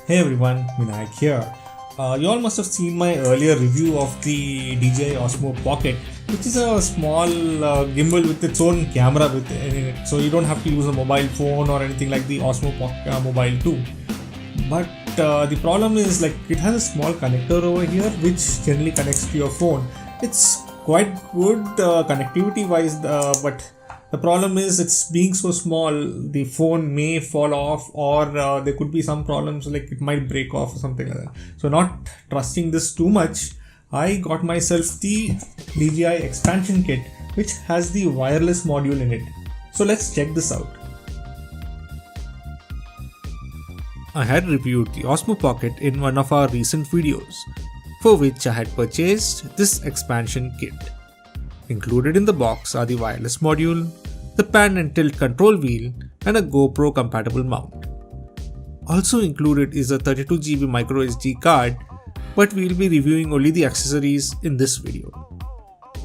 Hey everyone, Vinayak here. You all must have seen my earlier review of the DJI Osmo Pocket, which is a small gimbal with its own camera in it, so you don't have to use a mobile phone or anything like the Osmo Pocket Mobile 2. But the problem is it has a small connector over here which generally connects to your phone. It's quite good connectivity wise, but the problem is it's being so small, the phone may fall off or there could be some problems like it might break off or something like that. So not trusting this too much, I got myself the DJI expansion kit which has the wireless module in it. So let's check this out. I had reviewed the Osmo Pocket in one of our recent videos, for which I had purchased this expansion kit. Included in the box are the wireless module, the pan and tilt control wheel, and a GoPro compatible mount. Also included is a 32GB microSD card, but we'll be reviewing only the accessories in this video.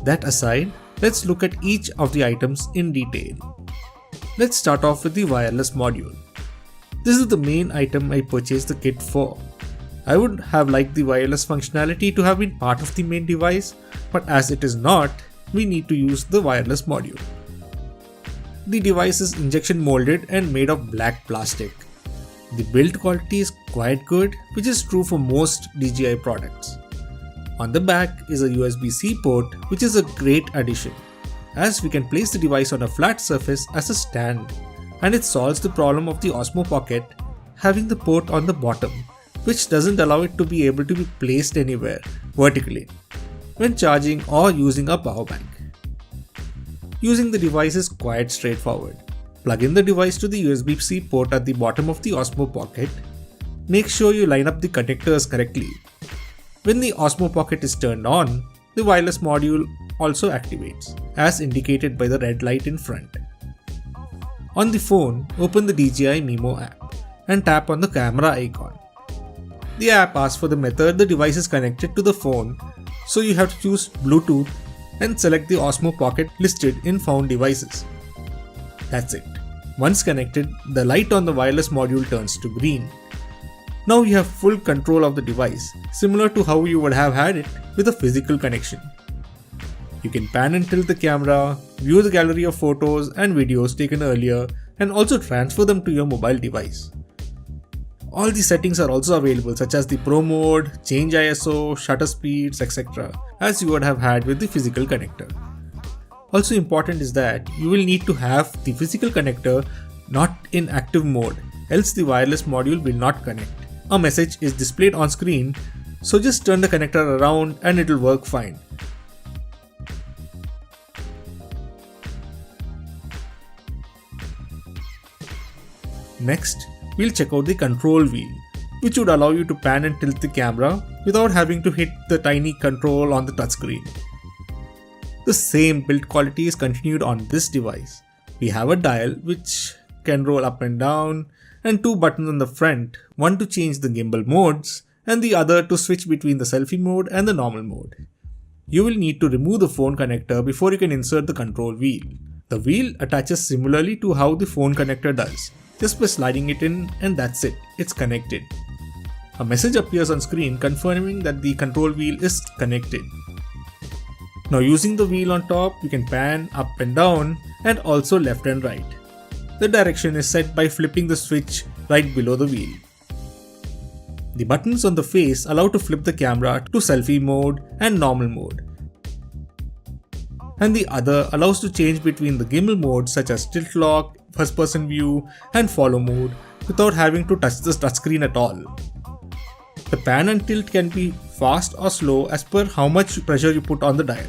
That aside, let's look at each of the items in detail. Let's start off with the wireless module. This is the main item I purchased the kit for. I would have liked the wireless functionality to have been part of the main device, but as it is not, we need to use the wireless module. The device is injection molded and made of black plastic. The build quality is quite good, which is true for most DJI products. On the back is a USB-C port, which is a great addition, as we can place the device on a flat surface as a stand, and it solves the problem of the Osmo Pocket having the port on the bottom, which doesn't allow it to be able to be placed anywhere vertically when charging or using a power bank. Using the device is quite straightforward. Plug in the device to the USB-C port at the bottom of the Osmo Pocket. Make sure you line up the connectors correctly. When the Osmo Pocket is turned on, the wireless module also activates, as indicated by the red light in front. On the phone, open the DJI Mimo app and tap on the camera icon. The app asks for the method the device is connected to the phone, so you have to choose Bluetooth and select the Osmo Pocket listed in found devices. That's it. Once connected, the light on the wireless module turns to green. Now you have full control of the device, similar to how you would have had it with a physical connection. You can pan and tilt the camera, view the gallery of photos and videos taken earlier, and also transfer them to your mobile device. All the settings are also available, such as the Pro mode, change ISO, shutter speeds, etc., as you would have had with the physical connector. Also important is that you will need to have the physical connector not in active mode, else the wireless module will not connect. A message is displayed on screen, so just turn the connector around and it will work fine. Next, we'll check out the control wheel, which would allow you to pan and tilt the camera without having to hit the tiny control on the touchscreen. The same build quality is continued on this device. We have a dial which can roll up and down, and two buttons on the front, one to change the gimbal modes and the other to switch between the selfie mode and the normal mode. You will need to remove the phone connector before you can insert the control wheel. The wheel attaches similarly to how the phone connector does, just by sliding it in, and that's it, it's connected. A message appears on screen confirming that the control wheel is connected. Now using the wheel on top, you can pan up and down and also left and right. The direction is set by flipping the switch right below the wheel. The buttons on the face allow to flip the camera to selfie mode and normal mode. And the other allows to change between the gimbal modes such as tilt lock, first person view and follow mode without having to touch the touchscreen at all. The pan and tilt can be fast or slow as per how much pressure you put on the dial.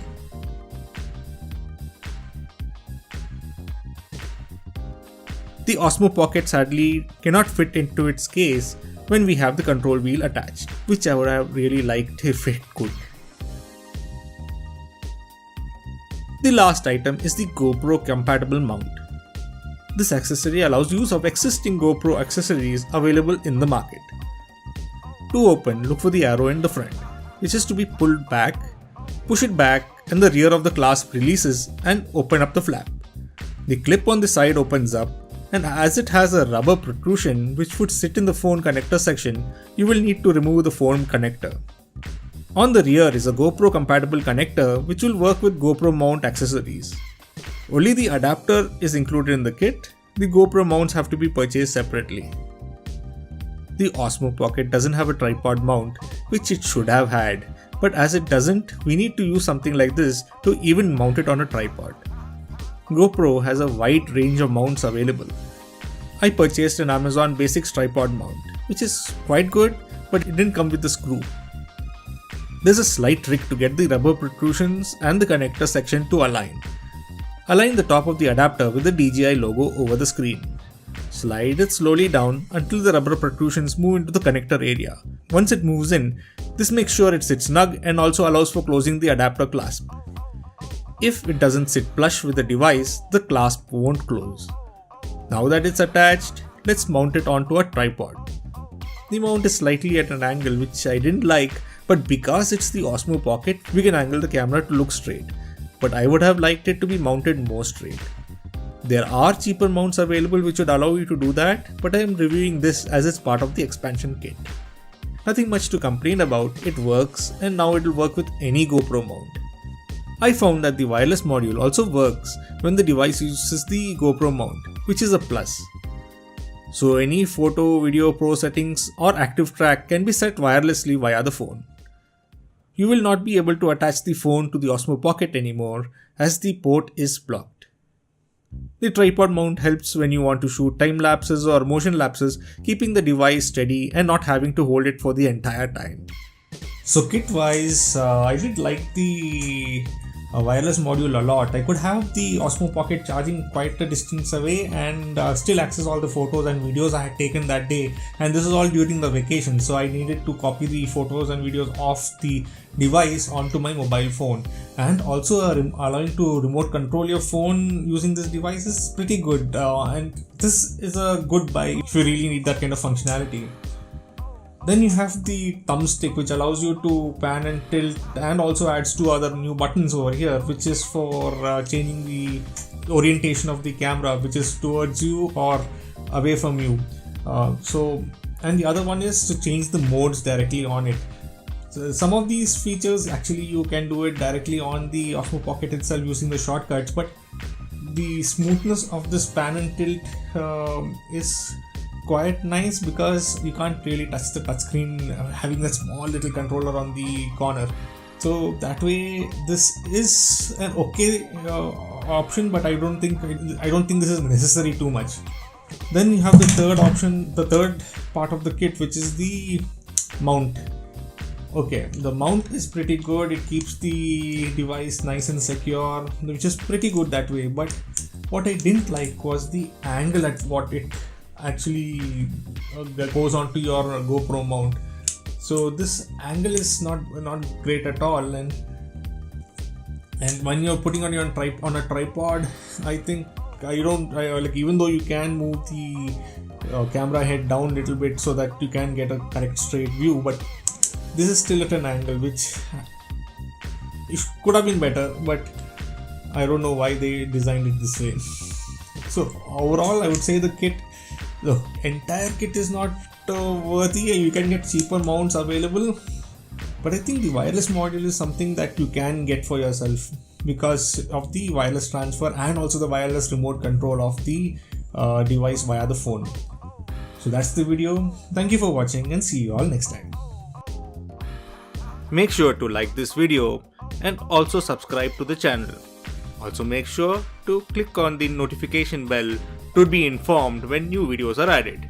The Osmo Pocket sadly cannot fit into its case when we have the control wheel attached, which I would have really liked if it could. The last item is the GoPro compatible mount. This accessory allows use of existing GoPro accessories available in the market. To open, look for the arrow in the front, which is to be pulled back, push it back and the rear of the clasp releases and open up the flap. The clip on the side opens up and as it has a rubber protrusion which would sit in the phone connector section, you will need to remove the phone connector. On the rear is a GoPro compatible connector which will work with GoPro mount accessories. Only the adapter is included in the kit, the GoPro mounts have to be purchased separately. The Osmo Pocket doesn't have a tripod mount, which it should have had, but as it doesn't, we need to use something like this to even mount it on a tripod. GoPro has a wide range of mounts available. I purchased an Amazon Basics tripod mount, which is quite good, but it didn't come with the screw. There's a slight trick to get the rubber protrusions and the connector section to align. Align the top of the adapter with the DJI logo over the screen. Slide it slowly down until the rubber protrusions move into the connector area. Once it moves in, this makes sure it sits snug and also allows for closing the adapter clasp. If it doesn't sit flush with the device, the clasp won't close. Now that it's attached, let's mount it onto a tripod. The mount is slightly at an angle which I didn't like, but because it's the Osmo Pocket, we can angle the camera to look straight. But I would have liked it to be mounted more straight. There are cheaper mounts available which would allow you to do that, but I am reviewing this as it's part of the expansion kit. Nothing much to complain about, it works and now it will work with any GoPro mount. I found that the wireless module also works when the device uses the GoPro mount, which is a plus. So any photo, video, pro settings or active track can be set wirelessly via the phone. You will not be able to attach the phone to the Osmo Pocket anymore as the port is blocked. The tripod mount helps when you want to shoot time lapses or motion lapses, keeping the device steady and not having to hold it for the entire time. So kit wise, I did like the wireless module a lot. I could have the Osmo Pocket charging quite a distance away and still access all the photos and videos I had taken that day, and this is all during the vacation, so I needed to copy the photos and videos off the device onto my mobile phone. And also allowing to remote control your phone using this device is pretty good, and this is a good buy if you really need that kind of functionality. Then you have the thumbstick, which allows you to pan and tilt, and also adds two other new buttons over here, which is for changing the orientation of the camera, which is towards you or away from you. And the other one is to change the modes directly on it. So some of these features actually you can do it directly on the Osmo Pocket itself using the shortcuts, but the smoothness of this pan and tilt is quite nice because you can't really touch the touchscreen having that small little controller on the corner. So that way this is an okay option, but I don't think this is necessary too much. Then you have the third option, the third part of the kit, which is the mount. Okay, the mount is pretty good. It keeps the device nice and secure, which is pretty good that way. But what I didn't like was the angle at what it actually goes onto your GoPro mount. So this angle is not great at all, and when you're putting on a tripod, I think even though you can move the camera head down a little bit so that you can get a correct straight view, but this is still at an angle which it could have been better, but I don't know why they designed it this way. So overall, I would say the entire kit is not worthy. You can get cheaper mounts available, but I think the wireless module is something that you can get for yourself because of the wireless transfer and also the wireless remote control of the device via the phone. So that's the video. Thank you for watching and see you all next time. Make sure to like this video and also subscribe to the channel. Also make sure to click on the notification bell to be informed when new videos are added.